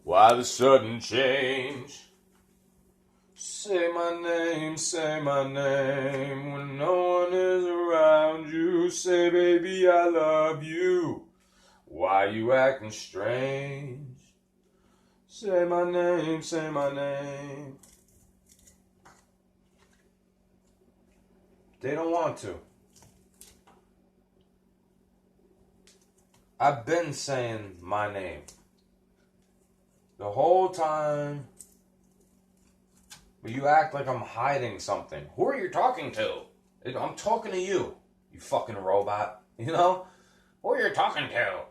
Why the sudden change? Say my name when no one is around you. Say, baby, I love you. Why you acting strange? Say my name, say my name. They don't want to. I've been saying my name the whole time, but you act like I'm hiding something. Who are you talking to? I'm talking to you, you fucking robot. You know? Who are you talking to?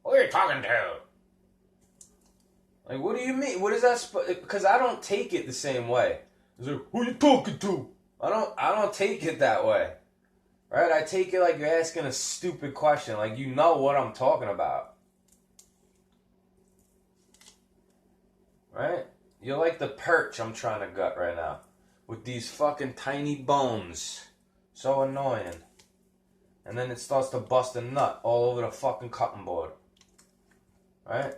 Who are you talking to? Like, what do you mean? What is that? Because I don't take it the same way. It's like, who are you talking to? I don't take it that way. Right? I take it like you're asking a stupid question. Like, you know what I'm talking about. Right? You're like the perch I'm trying to gut right now. With these fucking tiny bones. So annoying. And then it starts to bust a nut all over the fucking cutting board. Right?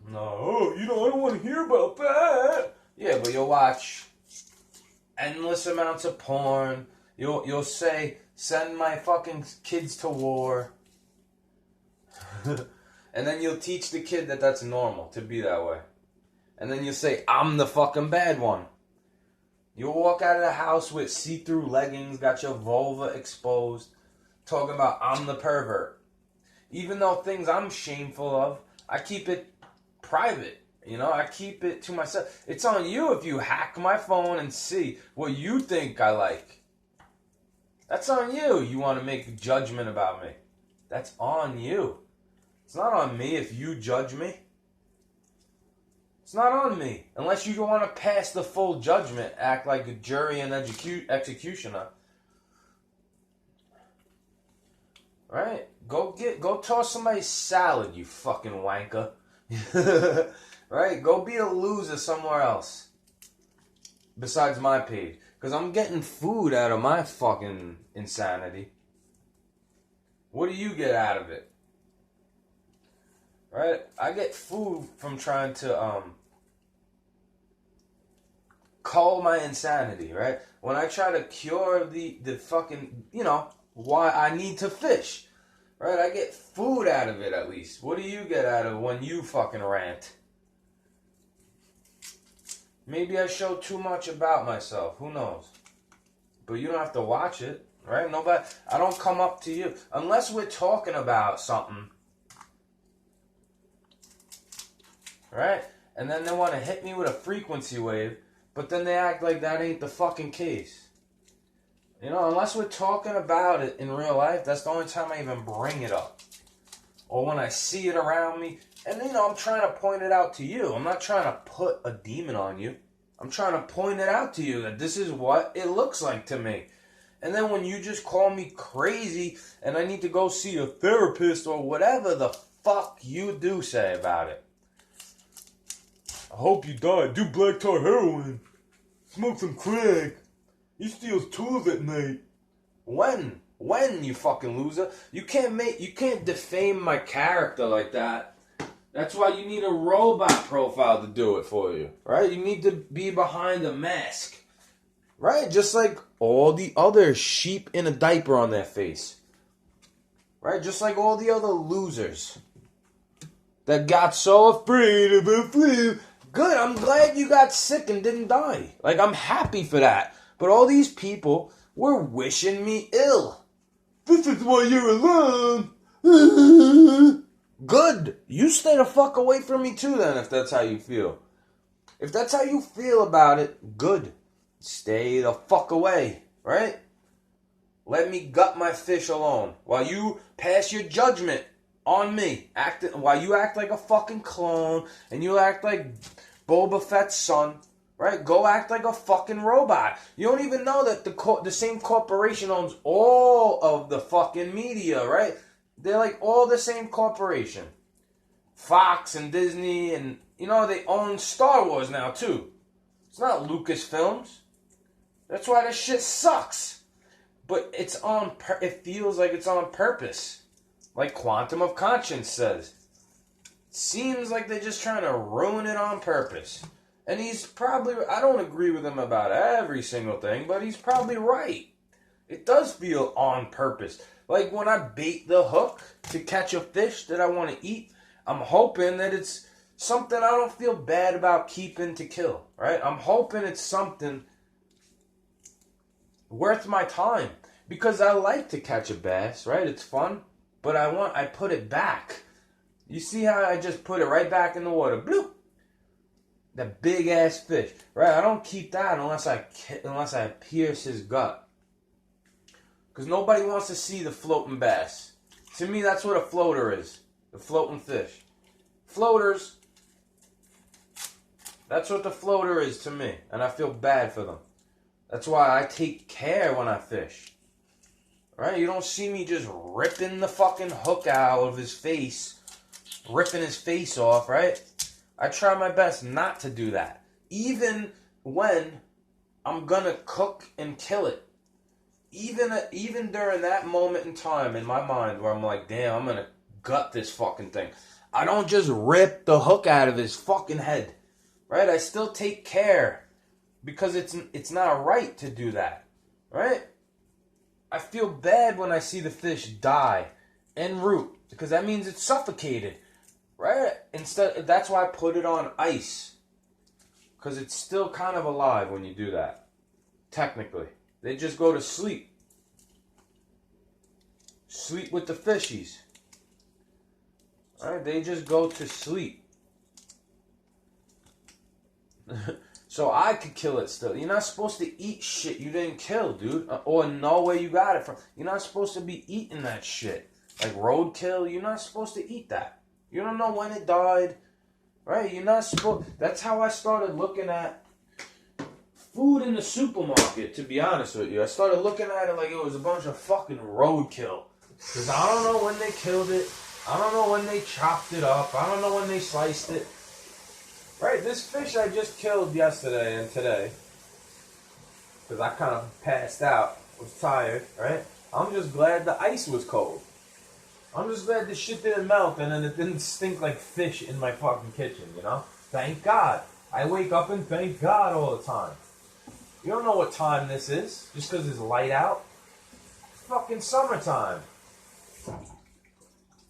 No, I don't want to hear about that. Yeah, but you'll watch endless amounts of porn. You'll say, send my fucking kids to war. And then you'll teach the kid that that's normal to be that way. And then you'll say, I'm the fucking bad one. You'll walk out of the house with see-through leggings, got your vulva exposed, talking about I'm the pervert. Even though things I'm shameful of, I keep it private. I keep it to myself. It's on you if you hack my phone and see what you think I like. That's on you. You want to make a judgment about me. That's on you. It's not on me if you judge me. It's not on me. Unless you want to pass the full judgment, act like a jury and executioner. Right? Go toss somebody's salad, you fucking wanker. Right? Go be a loser somewhere else. Besides my page. Because I'm getting food out of my fucking insanity. What do you get out of it? Right? I get food from trying to cull my insanity, right? When I try to cure the fucking, why I need to fish. Right? I get food out of it at least. What do you get out of when you fucking rant? Maybe I show too much about myself. Who knows? But you don't have to watch it, right? Nobody. I don't come up to you unless we're talking about something, right? And then they want to hit me with a frequency wave, but then they act like that ain't the fucking case. Unless we're talking about it in real life, that's the only time I even bring it up. Or when I see it around me. And, I'm trying to point it out to you. I'm not trying to put a demon on you. I'm trying to point it out to you that this is what it looks like to me. And then when you just call me crazy and I need to go see a therapist or whatever the fuck you do say about it. I hope you die. Do black tar heroin. Smoke some crack. He steals tools at night. When, you fucking loser? You can't defame my character like that. That's why you need a robot profile to do it for you, right? You need to be behind a mask, right? Just like all the other sheep in a diaper on their face, right? Just like all the other losers that got so afraid of the flu. Good, I'm glad you got sick and didn't die. Like, I'm happy for that. But all these people were wishing me ill. This is why you're alone. Good. You stay the fuck away from me too then, if that's how you feel. If that's how you feel about it, good. Stay the fuck away, right? Let me gut my fish alone while you pass your judgment on me. While you act like a fucking clone and you act like Boba Fett's son, right? Go act like a fucking robot. You don't even know that the same corporation owns all of the fucking media, right? They're like all the same corporation. Fox and Disney and, they own Star Wars now too. It's not Lucasfilms. That's why this shit sucks. But it feels like it's on purpose. Like Quantum of Conscience says. seems like they're just trying to ruin it on purpose. And he's probably, I don't agree with him about every single thing, but he's probably right. It does feel on purpose. Like when I bait the hook to catch a fish that I want to eat, I'm hoping that it's something I don't feel bad about keeping to kill, right? I'm hoping it's something worth my time. Because I like to catch a bass, right? It's fun. But I put it back. You see how I just put it right back in the water? Bloop! That big ass fish, right? I don't keep that unless I pierce his gut. Because nobody wants to see the floating bass. To me, that's what a floater is. The floating fish. Floaters, that's what the floater is to me. And I feel bad for them. That's why I take care when I fish. Right? You don't see me just ripping the fucking hook out of his face. Ripping his face off, right? I try my best not to do that. Even when I'm gonna cook and kill it. Even during that moment in time in my mind where I'm like, damn, I'm gonna gut this fucking thing. I don't just rip the hook out of his fucking head. Right? I still take care. Because it's not right to do that. Right? I feel bad when I see the fish die en route. Because that means it's suffocated. Right? That's why I put it on ice. Because it's still kind of alive when you do that. Technically. They just go to sleep. Sleep with the fishies. Alright? They just go to sleep. So I could kill it still. You're not supposed to eat shit you didn't kill, dude. Or know where you got it from. You're not supposed to be eating that shit. Like roadkill, you're not supposed to eat that. You don't know when it died. Right? You're not supposed... That's how I started looking at food in the supermarket, to be honest with you. I started looking at it like it was a bunch of fucking roadkill. Because I don't know when they killed it. I don't know when they chopped it up. I don't know when they sliced it. Right, this fish I just killed yesterday and today, because I kind of passed out, was tired, right? I'm just glad the ice was cold. I'm just glad the shit didn't melt and then it didn't stink like fish in my fucking kitchen, you know? Thank God. I wake up and thank God all the time. You don't know what time this is, just because it's light out. It's fucking summertime.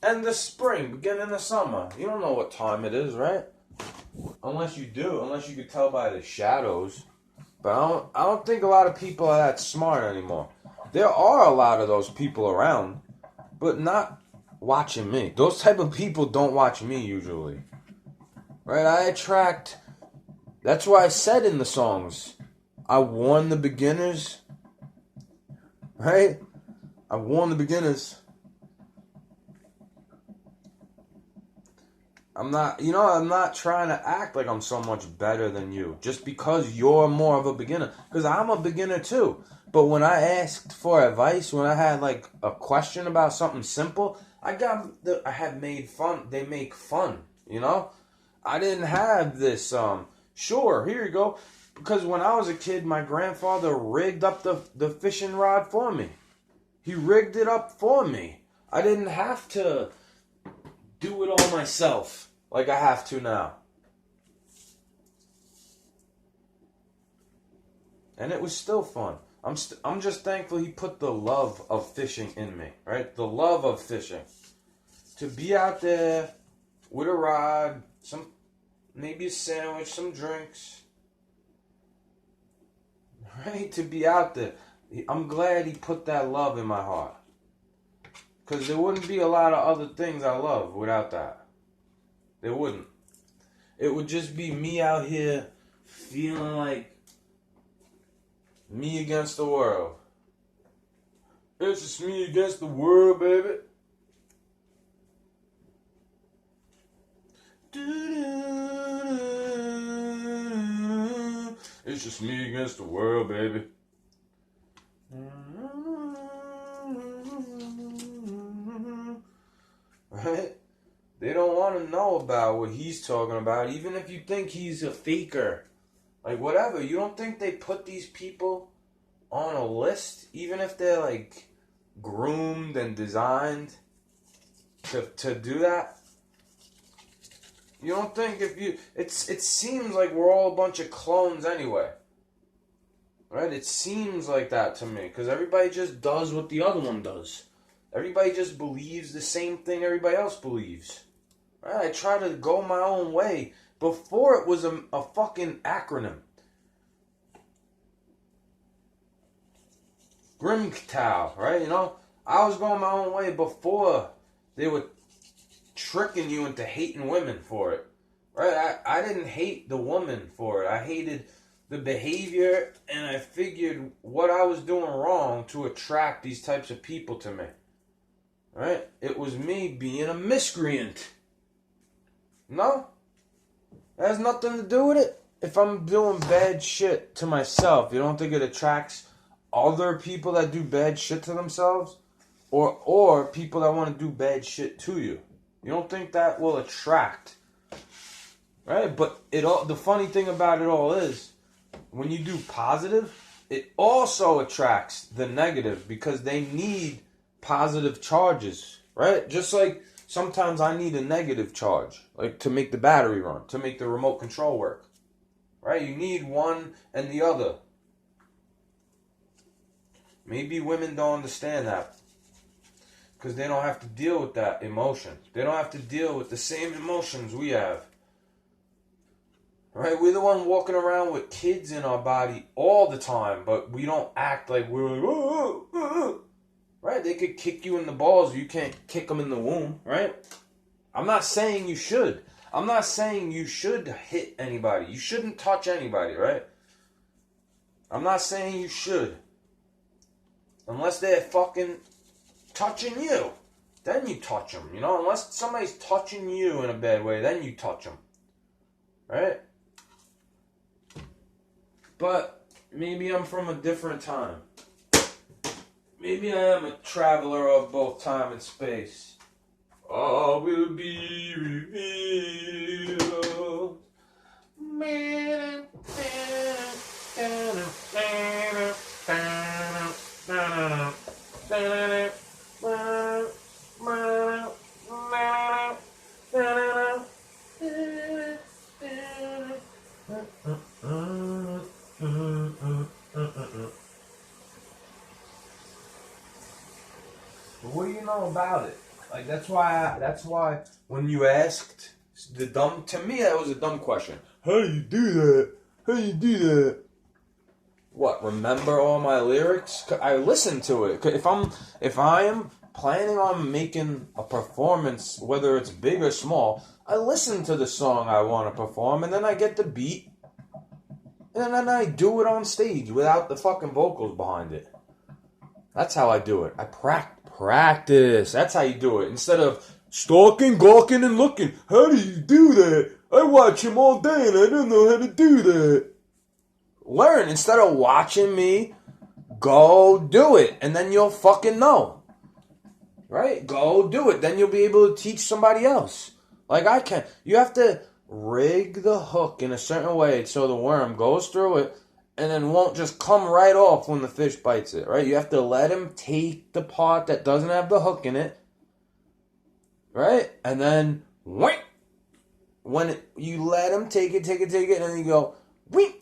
And the spring, beginning of summer. You don't know what time it is, right? Unless you do, unless you could tell by the shadows. But I don't think a lot of people are that smart anymore. There are a lot of those people around, but not watching me. Those type of people don't watch me usually. Right? I attract... That's why I said in the songs, I warn the beginners. Right? I warn the beginners. I'm not trying to act like I'm so much better than you. Just because you're more of a beginner. Because I'm a beginner too. But when I asked for advice, when I had like a question about something simple, I had made fun. They make fun, you know? I didn't have this, sure, here you go. Because when I was a kid, my grandfather rigged up the fishing rod for me. He rigged it up for me. I didn't have to do it all myself like I have to now. And it was still fun. I'm just thankful he put the love of fishing in me, right? The love of fishing. To be out there with a rod, maybe a sandwich, some drinks. Right? To be out there. I'm glad he put that love in my heart. Because there wouldn't be a lot of other things I love without that. There wouldn't. It would just be me out here feeling like me against the world. It's just me against the world, baby. It's just me against the world, baby. Right? They don't want to know about what he's talking about, even if you think he's a faker. Like, whatever. You don't think they put these people on a list, even if they're, like, groomed and designed to do that? You don't think if you... it seems like we're all a bunch of clones anyway. Right? It seems like that to me. Because everybody just does what the other one does. Everybody just believes the same thing everybody else believes. Right? I try to go my own way. Before it was a fucking acronym. Grimtau, right? You know? I was going my own way before they were tricking you into hating women for it. Right? I didn't hate the woman for it. I hated the behavior, and I figured what I was doing wrong to attract these types of people to me. Right? It was me being a miscreant. No? It has nothing to do with it. If I'm doing bad shit to myself, you don't think it attracts other people that do bad shit to themselves? Or people that want to do bad shit to you? You don't think that will attract? Right? But the funny thing about it all is, when you do positive, it also attracts the negative because they need positive charges. Right? Just like sometimes I need a negative charge, like to make the battery run, to make the remote control work. Right? You need one and the other. Maybe women don't understand that. Because they don't have to deal with that emotion. They don't have to deal with the same emotions we have. Right? We're the one walking around with kids in our body all the time, but we don't act like we're like, oh, oh, oh. Right? They could kick you in the balls, you can't kick them in the womb, right? I'm not saying you should. I'm not saying you should hit anybody. You shouldn't touch anybody, right? I'm not saying you should. Unless they're fucking touching you. Then you touch them, you know? Unless somebody's touching you in a bad way, then you touch them. Right? But maybe I'm from a different time. Maybe I am a traveler of both time and space. All will be revealed. What do you know about it? Like that's why when you asked to me that was a dumb question. How do you do that? How do you do that? What? Remember all my lyrics? I listen to it. If I am planning on making a performance, whether it's big or small, I listen to the song I want to perform, and then I get the beat, and then I do it on stage without the fucking vocals behind it. That's how I do it. I practice. That's how you do it. Instead of stalking, gawking, and looking. How do you do that? I watch him all day and I don't know how to do that. Learn. Instead of watching me, go do it. And then you'll fucking know. Right? Go do it. Then you'll be able to teach somebody else. Like I can. You have to rig the hook in a certain way so the worm goes through it and then won't just come right off when the fish bites it, right? You have to let him take the part that doesn't have the hook in it, right? And then, you let him take it, and then you go,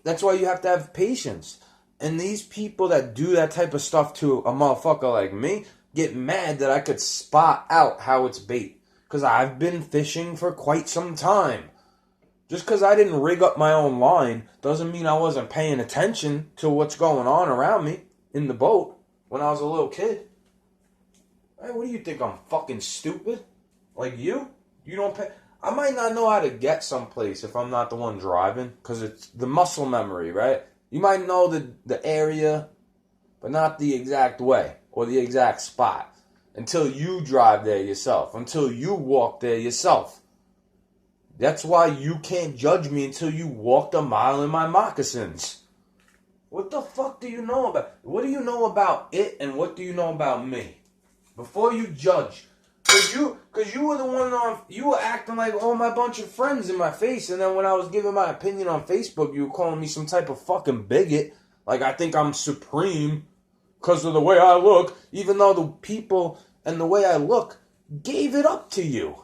that's why you have to have patience. And these people that do that type of stuff to a motherfucker like me get mad that I could spot out how it's bait. Because I've been fishing for quite some time. Just because I didn't rig up my own line doesn't mean I wasn't paying attention to what's going on around me in the boat when I was a little kid. Hey, what do you think? I'm fucking stupid? Like you? You don't pay... I might not know how to get someplace if I'm not the one driving because it's the muscle memory, right? You might know the area, but not the exact way or the exact spot until you drive there yourself, until you walk there yourself. That's why you can't judge me until you walked a mile in my moccasins. What the fuck do you know about? What do you know about it and what do you know about me? Before you judge. Cause you were the one you were acting like all my bunch of friends in my face, and then when I was giving my opinion on Facebook, you were calling me some type of fucking bigot. Like I think I'm supreme because of the way I look, even though the people and the way I look gave it up to you.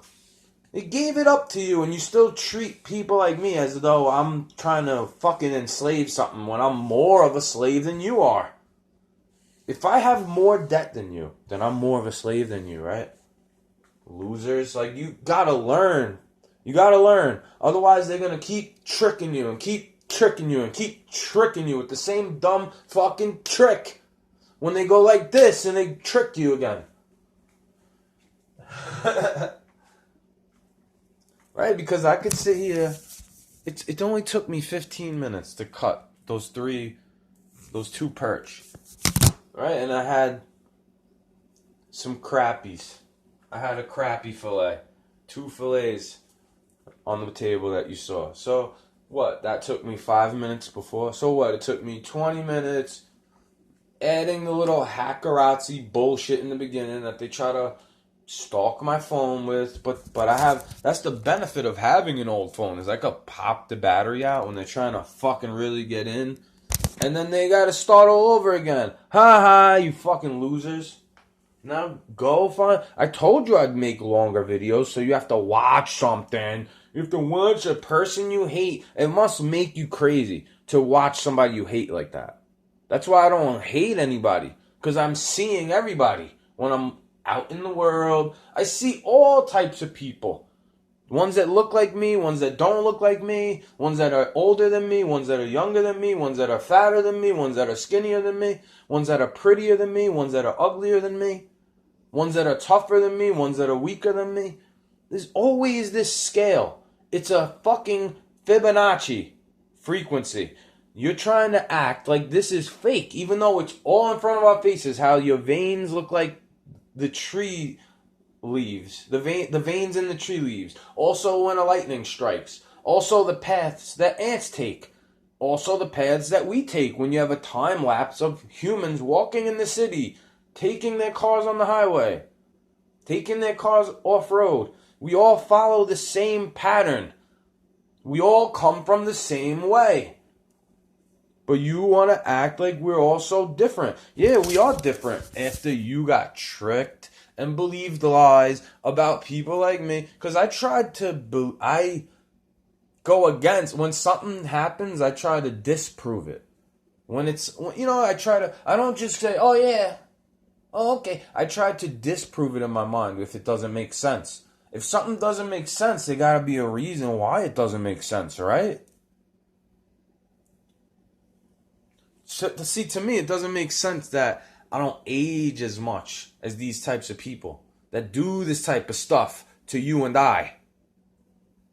They gave it up to you, and you still treat people like me as though I'm trying to fucking enslave something when I'm more of a slave than you are. If I have more debt than you, then I'm more of a slave than you, right? Losers, like, you gotta learn. You gotta learn. Otherwise, they're gonna keep tricking you and keep tricking you and keep tricking you with the same dumb fucking trick. When they go like this and they trick you again. Right? Because I could sit here. It only took me 15 minutes to cut those two perch. Right? And I had some crappies. I had a crappie fillet. 2 fillets on the table that you saw. So, what? That took me 5 minutes before. So what? It took me 20 minutes adding the little hackerazzi bullshit in the beginning that they try to stalk my phone with. But I have... That's the benefit of having an old phone, is I could pop the battery out when they're trying to fucking really get in. And then they gotta start all over again. Ha ha, you fucking losers. Now go find... I told you I'd make longer videos, so you have to watch something. You have to watch a person you hate. It must make you crazy to watch somebody you hate like that. That's why I don't hate anybody. Because I'm seeing everybody. When I'm out in the world, I see all types of people. Ones that look like me, ones that don't look like me, ones that are older than me, ones that are younger than me, ones that are fatter than me, ones that are skinnier than me, ones that are prettier than me, ones that are uglier than me, ones that are tougher than me, ones that are weaker than me. There's always this scale. It's a fucking Fibonacci frequency. You're trying to act like this is fake, even though it's all in front of our faces, how your veins look like the tree leaves, the veins in the tree leaves. Also when a lightning strikes. Also the paths that ants take. Also the paths that we take when you have a time lapse of humans walking in the city, taking their cars on the highway, taking their cars off-road. We all follow the same pattern. We all come from the same way. But you want to act like we're all so different. Yeah, we are different after you got tricked and believed lies about people like me. Because I tried to... I go against... When something happens, I try to disprove it. When it's... I try to... I don't just say, oh yeah, oh okay. I try to disprove it in my mind if it doesn't make sense. If something doesn't make sense, there gotta be a reason why it doesn't make sense, right? So, see, to me, it doesn't make sense that I don't age as much as these types of people that do this type of stuff to you and I.